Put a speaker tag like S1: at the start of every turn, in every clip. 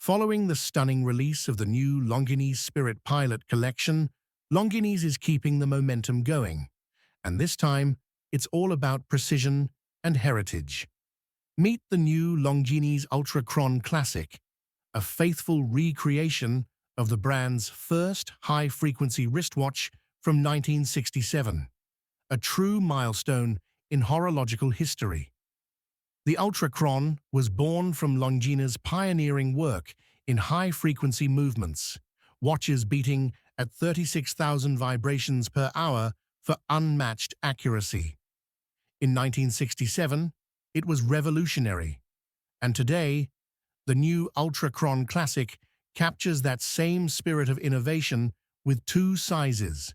S1: Following the stunning release of the new Longines Spirit Pilot collection, Longines is keeping the momentum going. And this time, it's all about precision and heritage. Meet the new Longines Ultra-Chron Classic, a faithful recreation of the brand's first high-frequency wristwatch from 1967, a true milestone in horological history. The Ultra-Chron was born from Longines' pioneering work in high-frequency movements, watches beating at 36,000 vibrations per hour for unmatched accuracy. In 1967, it was revolutionary, and today, the new Ultra-Chron Classic captures that same spirit of innovation with two sizes,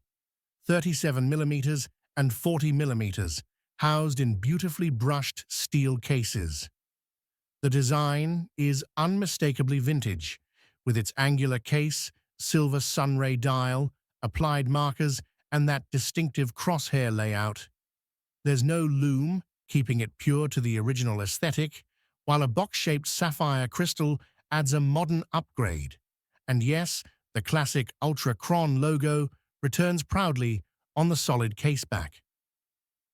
S1: 37mm and 40mm, housed in beautifully brushed steel cases. The design is unmistakably vintage, with its angular case, silver sunray dial, applied markers, and that distinctive crosshair layout. There's no lume, keeping it pure to the original aesthetic, while a box-shaped sapphire crystal adds a modern upgrade. And yes, the classic Ultra-Chron logo returns proudly on the solid caseback.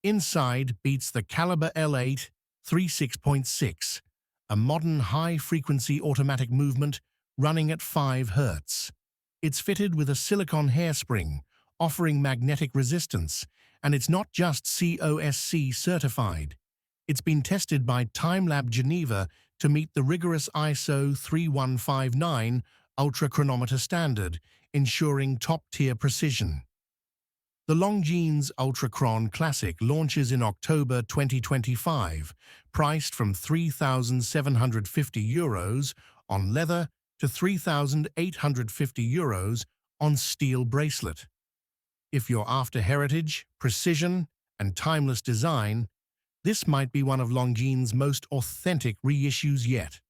S1: Inside beats the Caliber L8 36.6, a modern high-frequency automatic movement running at 5 Hz. It's fitted with a silicone hairspring, offering magnetic resistance, and it's not just COSC certified. It's been tested by Timelab Geneva to meet the rigorous ISO 3159 ultra-chronometer standard, ensuring top-tier precision. The Longines Ultra-Chron Classic launches in October 2025, priced from €3,750 on leather to €3,850 on steel bracelet. If you're after heritage, precision, and timeless design, this might be one of Longines' most authentic reissues yet.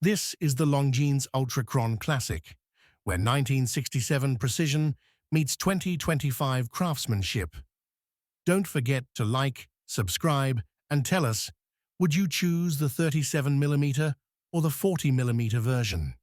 S1: This is the Longines Ultra-Chron Classic, where 1967 precision meets 2025 craftsmanship. Don't forget to like, subscribe, and tell us, would you choose the 37mm or the 40mm version?